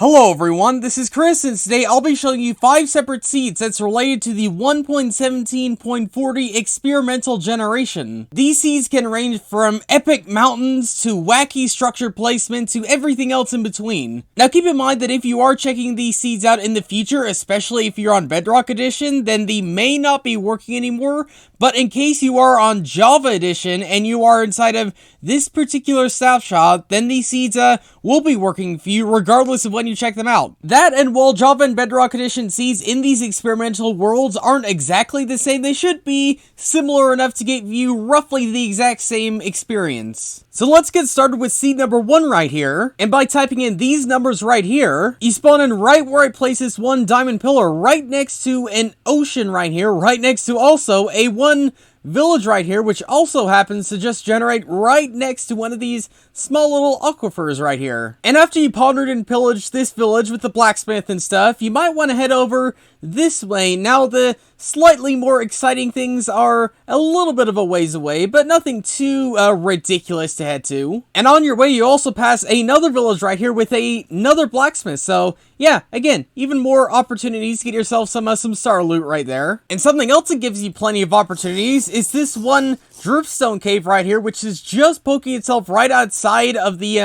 Hello everyone, this is Chris, and today I'll be showing you 5 separate seeds that's related to the 1.17.40 experimental generation. These seeds can range from epic mountains to wacky structure placement to everything else in between. Now keep in mind that if you are checking these seeds out in the future, especially if you're on Bedrock Edition, then they may not be working anymore, but in case you are on Java Edition and you are inside of this particular snapshot, then these seeds will be working for you regardless of when you check them out. That, and while Java and Bedrock Edition seeds in these experimental worlds aren't exactly the same, they should be similar enough to give you roughly the exact same experience. So let's get started with seed number 1 right here, and by typing in these numbers right here, you spawn in right where I place this one diamond pillar, right next to an ocean right here, right next to also a one village right here, which also happens to just generate right next to one of these small little aquifers right here. And after you pondered and pillaged this village with the blacksmith and stuff, you might want to head over this way. Now the slightly more exciting things are a little bit of a ways away, but nothing too ridiculous to head to. And on your way you also pass another village right here with another blacksmith, so yeah, again, even more opportunities to get yourself some star loot right there. And something else that gives you plenty of opportunities is this one dripstone cave right here, which is just poking itself right outside of the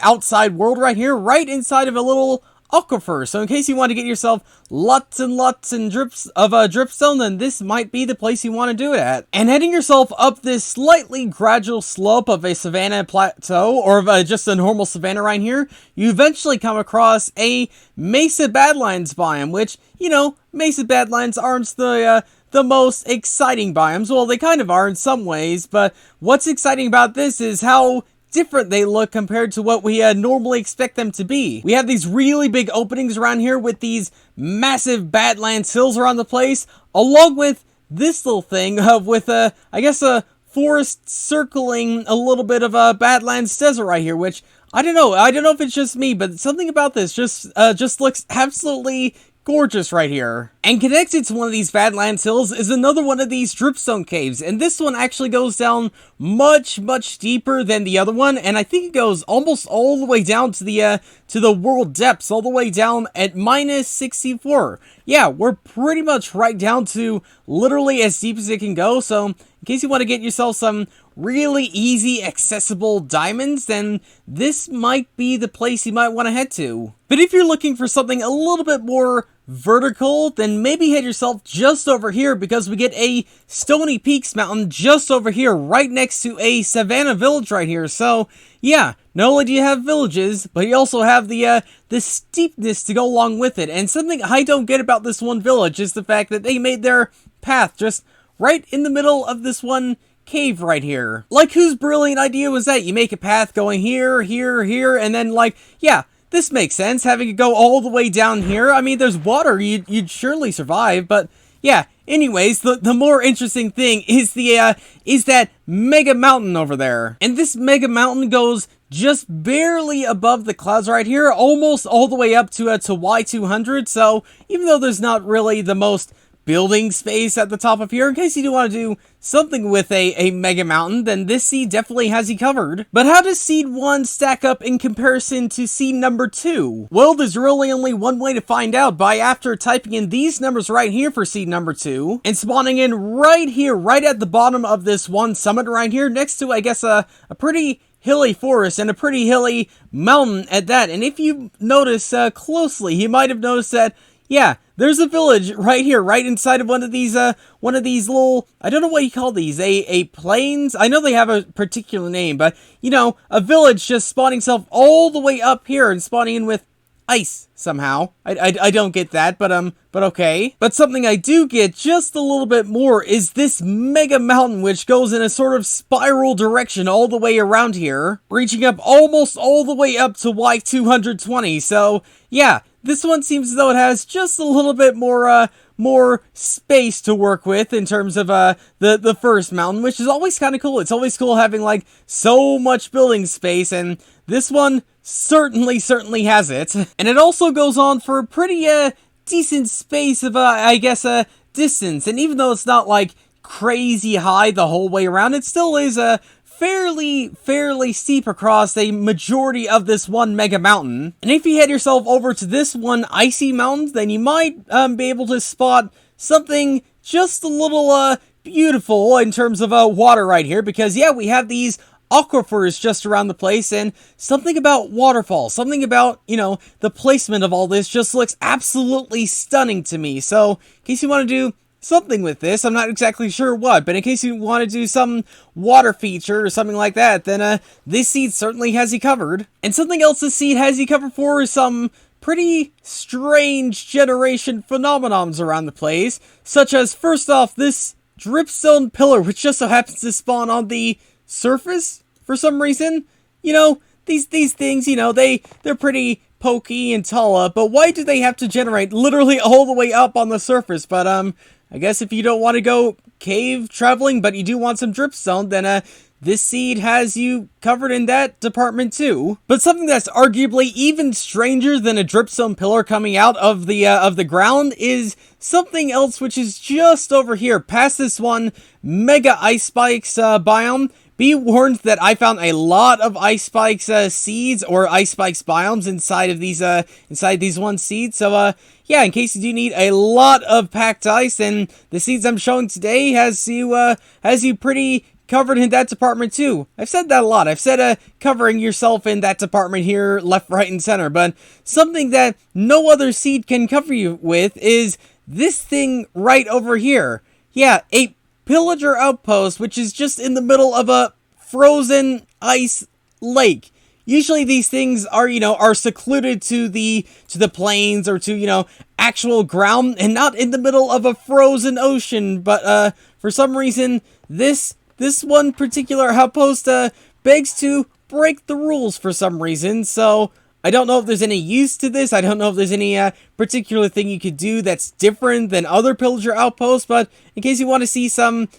outside world right here, right inside of a little aquifer. So in case you want to get yourself lots and lots and drips of dripstone, then this might be the place you want to do it at. And heading yourself up this slightly gradual slope of a savanna plateau, or of just a normal savanna right here, you eventually come across a Mesa Badlands biome, which, you know, Mesa Badlands aren't the most exciting biomes. Well, they kind of are in some ways, but what's exciting about this is how different they look compared to what we normally expect them to be. We have these really big openings around here with these massive Badlands hills around the place, along with this little thing with I guess a forest circling a little bit of a Badlands desert right here, which I don't know if it's just me, but something about this just looks absolutely gorgeous right here. And connected to one of these Badlands hills is another one of these dripstone caves, and this one actually goes down much deeper than the other one, and I think it goes almost all the way down to the world depths, all the way down at minus 64. Yeah, we're pretty much right down to literally as deep as it can go, so in case you want to get yourself some really easy, accessible diamonds, then this might be the place you might want to head to. But if you're looking for something a little bit more vertical, then maybe head yourself just over here, because we get a Stony Peaks mountain just over here, right next to a Savannah village right here. So yeah, not only do you have villages, but you also have the steepness to go along with it. And something I don't get about this one village is the fact that they made their path just right in the middle of this one cave right here. Like, whose brilliant idea was that? You make a path going here, and then, like, yeah, this makes sense, having it go all the way down here. I mean, there's water, you'd surely survive, but yeah, anyways, the more interesting thing is is that mega mountain over there. And this mega mountain goes just barely above the clouds right here, almost all the way up to Y200, so even though there's not really the most building space at the top of here, in case you do want to do something with a mega mountain, then this seed definitely has you covered. But how does seed 1 stack up in comparison to seed number 2? Well, there's really only one way to find out, by after typing in these numbers right here for seed number 2, and spawning in right here, right at the bottom of this one summit right here, next to, I guess, a pretty hilly forest and a pretty hilly mountain at that. And if you notice closely, you might have noticed that, yeah, there's a village right here, right inside of one of these little, I don't know what you call these, a plains? I know they have a particular name, but, you know, a village just spawning itself all the way up here and spawning in with ice somehow. I don't get that, but okay. But something I do get just a little bit more is this mega mountain, which goes in a sort of spiral direction all the way around here, reaching up almost all the way up to Y220. So yeah, this one seems as though it has just a little bit more space to work with in terms of the first mountain, which is always kind of cool. It's always cool having, like, so much building space, and this one certainly has it. And it also goes on for a pretty decent space of I guess distance, and even though it's not like crazy high the whole way around, it still is fairly steep across a majority of this one mega mountain. And if you head yourself over to this one icy mountain, then you might be able to spot something just a little beautiful in terms of water right here, because yeah, we have these aquifers just around the place, and something about waterfalls, something about, you know, the placement of all this just looks absolutely stunning to me. So, in case you want to do something with this, I'm not exactly sure what, but in case you want to do some water feature or something like that, then this seed certainly has you covered. And something else this seed has you covered for is some pretty strange generation phenomenons around the place, such as, first off, this dripstone pillar, which just so happens to spawn on the surface for some reason. You know, these things, you know, they're pretty pokey and tall up, but why do they have to generate literally all the way up on the surface? But I guess if you don't want to go cave traveling, but you do want some dripstone, then this seed has you covered in that department too. But something that's arguably even stranger than a dripstone pillar coming out of the ground is something else, which is just over here past this one mega ice spikes biome. Be warned that I found a lot of ice spikes seeds or ice spikes biomes inside of these one seeds. So yeah, in case you do need a lot of packed ice, and the seeds I'm showing today has you pretty covered in that department too. I've said that a lot. I've said covering yourself in that department here, left, right, and center. But something that no other seed can cover you with is this thing right over here. Yeah, a pillager outpost, which is just in the middle of a frozen ice lake. Usually these things are, you know, are secluded to the plains or to, you know, actual ground and not in the middle of a frozen ocean. But for some reason, this one particular outpost begs to break the rules for some reason. So I don't know if there's any use to this. I don't know if there's any particular thing you could do that's different than other pillager outposts. But in case you want to see some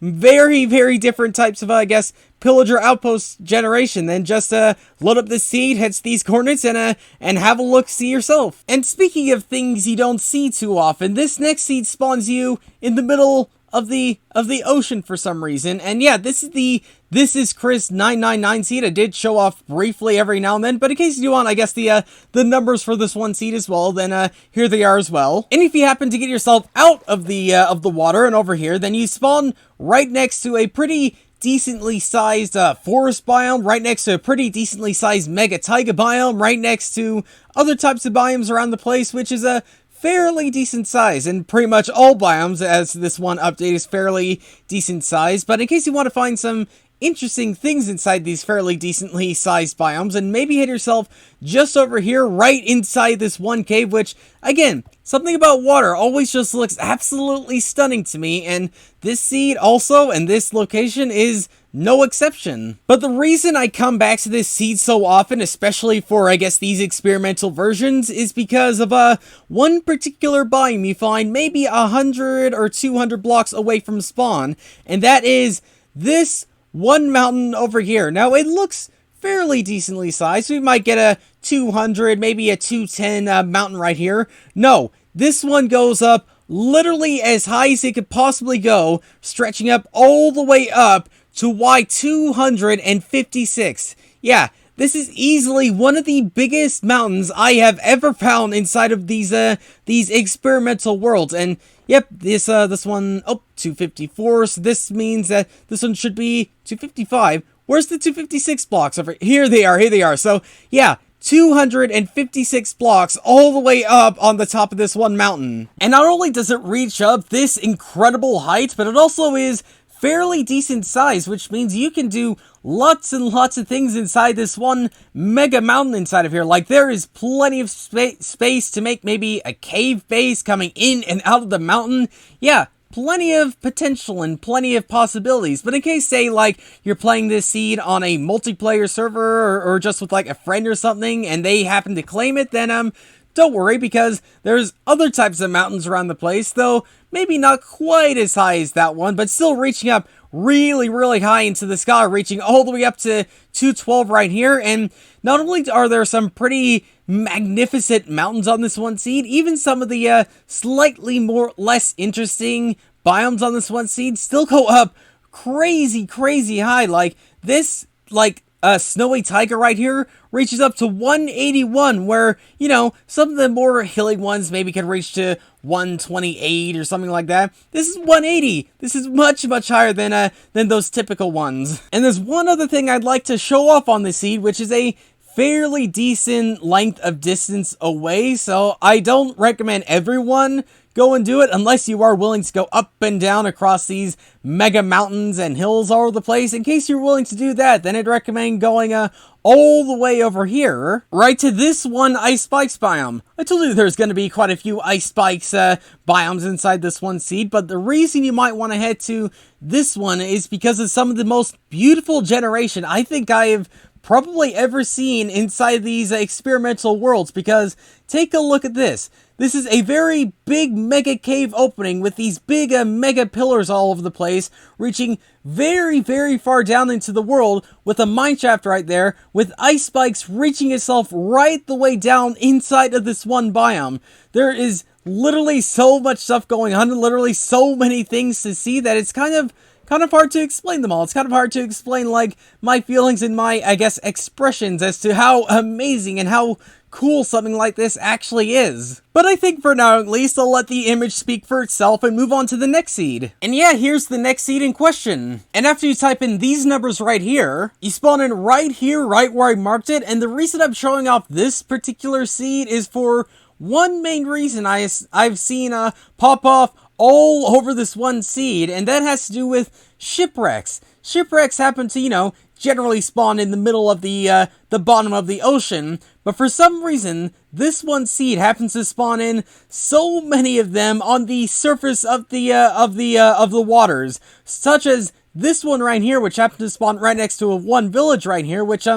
very different types of, I guess, pillager outpost generation, then just load up the seed, head to these coordinates, and have a look, see yourself. And speaking of things you don't see too often, this next seed spawns you in the middle of the ocean for some reason. And yeah, this is Chris 999 seed. I did show off briefly every now and then, but in case you want, I guess, the numbers for this one seed as well, then here they are as well. And if you happen to get yourself out of the water and over here, then you spawn right next to a pretty decently sized forest biome, right next to a pretty decently sized mega taiga biome, right next to other types of biomes around the place, which is a fairly decent size, and pretty much all biomes, as this one update, is fairly decent size. But in case you want to find some interesting things inside these fairly decently sized biomes, and maybe hit yourself just over here right inside this one cave, which, again, something about water always just looks absolutely stunning to me, and this seed also, and this location, is no exception. But the reason I come back to this seed so often, especially for, I guess, these experimental versions, is because of one particular biome you find maybe 100 or 200 blocks away from spawn, and that is this one mountain over here. Now, it looks fairly decently sized. We might get a 200, maybe a 210 mountain right here. No, this one goes up literally as high as it could possibly go, stretching up all the way up to Y256. Yeah, this is easily one of the biggest mountains I have ever found inside of these experimental worlds. And yep, this one, 254, so this means that this one should be 255. Where's the 256 blocks over here? They are. So yeah, 256 blocks all the way up on the top of this one mountain. And not only does it reach up this incredible height, but it also is fairly decent size, which means you can do lots and lots of things inside this one mega mountain inside of here. Like, there is plenty of space to make maybe a cave base coming in and out of the mountain. Yeah, plenty of potential and plenty of possibilities. But in case, say, like, you're playing this seed on a multiplayer server or just with, like, a friend or something, and they happen to claim it, then, don't worry, because there's other types of mountains around the place, though maybe not quite as high as that one, but still reaching up really high into the sky, reaching all the way up to 212 right here. And not only are there some pretty magnificent mountains on this one seed, even some of the slightly less interesting biomes on this one seed still go up crazy, crazy high. Like, this, like, snowy tiger right here reaches up to 181, where, you know, some of the more hilly ones maybe can reach to 128 or something like that. This is 180. This is much, much higher than those typical ones. And there's one other thing I'd like to show off on this seed, which is a fairly decent length of distance away, so I don't recommend everyone go and do it unless you are willing to go up and down across these mega mountains and hills all over the place. In case you're willing to do that, then I'd recommend going all the way over here, right to this one ice spikes biome. I told you there's going to be quite a few ice spikes biomes inside this one seed, but the reason you might want to head to this one is because of some of the most beautiful generation I think I have probably ever seen inside these experimental worlds, because take a look at this. This is a very big mega cave opening with these big mega pillars all over the place, reaching very, very far down into the world, with a mineshaft right there, with ice spikes reaching itself right the way down inside of this one biome. There is literally so much stuff going on, and literally so many things to see, that it's kind of hard to explain them all. It's kind of hard to explain, like, my feelings and my, I guess, expressions as to how amazing and how cool something like this actually is. But I think for now, at least, I'll let the image speak for itself and move on to the next seed. And yeah, here's the next seed in question. And after you type in these numbers right here, you spawn in right here, right where I marked it. And the reason I'm showing off this particular seed is for one main reason I've seen pop off all over this one seed, and that has to do with shipwrecks. Shipwrecks happen to, you know, generally spawn in the middle of the bottom of the ocean, but for some reason, this one seed happens to spawn in so many of them on the surface of the waters, such as this one right here, which happens to spawn right next to one village right here, which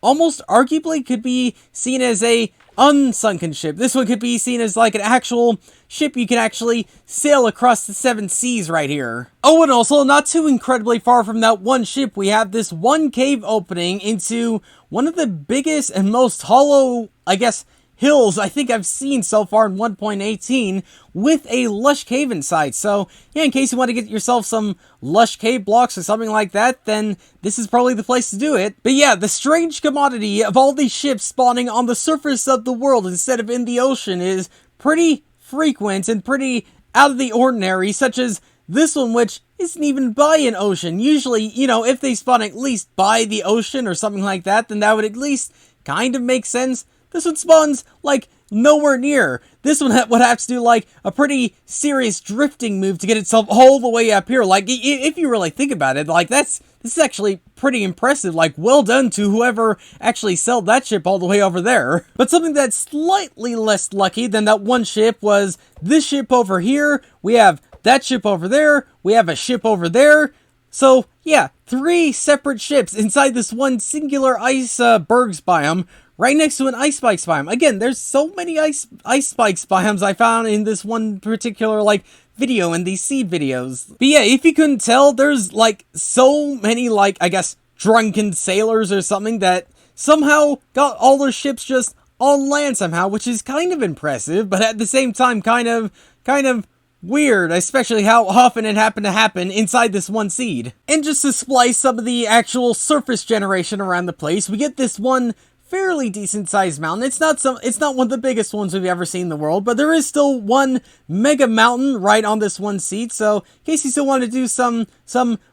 almost arguably could be seen as a unsunken ship. This one could be seen as like an actual ship you can actually sail across the 7 seas right here. Oh, and also, not too incredibly far from that one ship, we have this one cave opening into one of the biggest and most hollow, I guess, hills I think I've seen so far in 1.18, with a lush cave inside. So yeah, in case you want to get yourself some lush cave blocks or something like that, then this is probably the place to do it. But yeah, the strange commodity of all these ships spawning on the surface of the world instead of in the ocean is pretty frequent and pretty out of the ordinary, such as this one, which isn't even by an ocean. Usually, you know, if they spawn at least by the ocean or something like that, then that would at least kind of make sense. This one spawns, like, nowhere near. This one would have to do, like, a pretty serious drifting move to get itself all the way up here. Like, if you really think about it, like, this is actually pretty impressive. Like, well done to whoever actually sailed that ship all the way over there. But something that's slightly less lucky than that one ship was this ship over here. We have that ship over there. We have a ship over there. So, yeah, 3 separate ships inside this one singular icebergs biome, right next to an ice spikes biome. Again, there's so many ice spikes biomes I found in this one particular, like, video in these seed videos. But yeah, if you couldn't tell, there's, like, so many, like, I guess, drunken sailors or something that somehow got all their ships just on land somehow, which is kind of impressive, but at the same time, kind of weird, especially how often it happened to happen inside this one seed. And just to splice some of the actual surface generation around the place, we get this one fairly decent sized mountain. It's not one of the biggest ones we've ever seen in the world, but there is still one mega mountain right on this one seed. So in case you still want to do some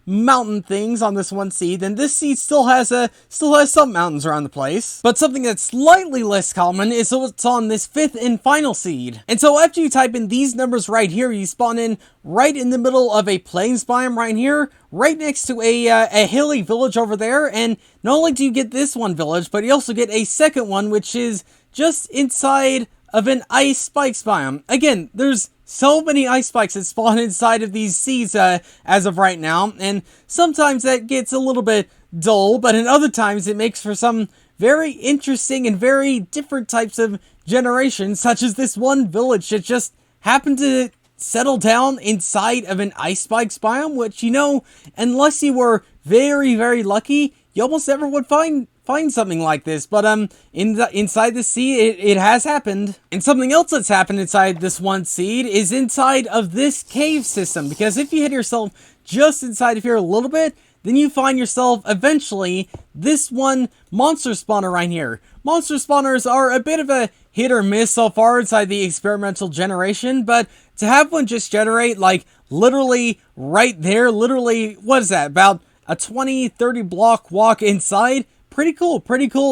mountain things on this one seed, then this seed still has some mountains around the place. But something that's slightly less common is what's on this 5th and final seed. And so after you type in these numbers right here, you spawn in right in the middle of a plains biome right here, right next to a hilly village over there. And not only do you get this one village, but you also get a second one, which is just inside of an ice spikes biome. Again, there's so many ice spikes that spawn inside of these seeds as of right now, and sometimes that gets a little bit dull, but in other times it makes for some very interesting and very different types of generations, such as this one village that just happened to settle down inside of an ice spikes biome, which, you know, unless you were very, very lucky, you almost never would find something like this. But inside the seed, it has happened. And something else that's happened inside this one seed is inside of this cave system, because if you hit yourself just inside of here a little bit, then you find yourself eventually this one monster spawner right here. Monster spawners are a bit of a hit or miss so far inside the experimental generation, but to have one just generate like literally right there, literally, what is that, about a 20-30 block walk inside? Pretty cool,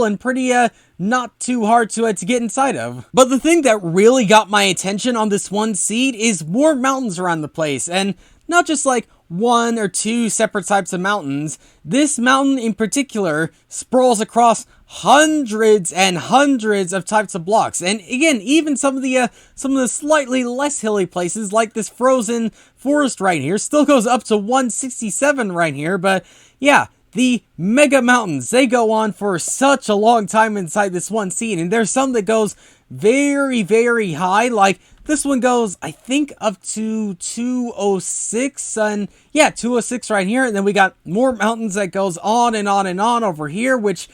and pretty not too hard to get inside of. But the thing that really got my attention on this one seed is more mountains around the place, and not just like one or two separate types of mountains. This mountain in particular sprawls across hundreds and hundreds of types of blocks. And again, even some of the slightly less hilly places like this frozen forest right here still goes up to 167 right here. But yeah, the mega mountains, they go on for such a long time inside this one seed, and there's some that goes very, very high. Like this one goes, I think, up to 206, and yeah, 206 right here. And then we got more mountains that goes on and on and on over here, which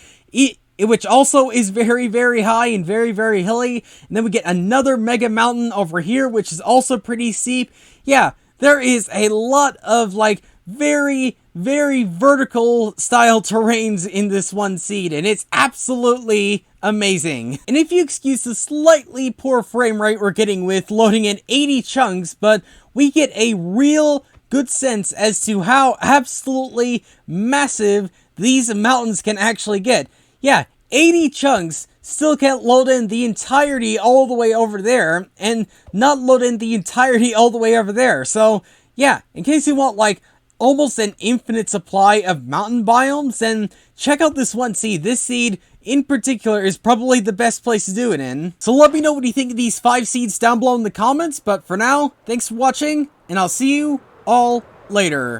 also is very, very high and very, very hilly. And then we get another mega mountain over here, which is also pretty steep. Yeah, there is a lot of like very, very vertical style terrains in this one seed, and it's absolutely amazing. And if you excuse the slightly poor frame rate we're getting with loading in 80 chunks, but we get a real good sense as to how absolutely massive these mountains can actually get. Yeah, 80 chunks still can't load in the entirety all the way over there, and not load in the entirety all the way over there. So yeah, in case you want like almost an infinite supply of mountain biomes, then check out this one seed. This seed in particular is probably the best place to do it in. So let me know what you think of these 5 seeds down below in the comments, but for now, thanks for watching, and I'll see you all later.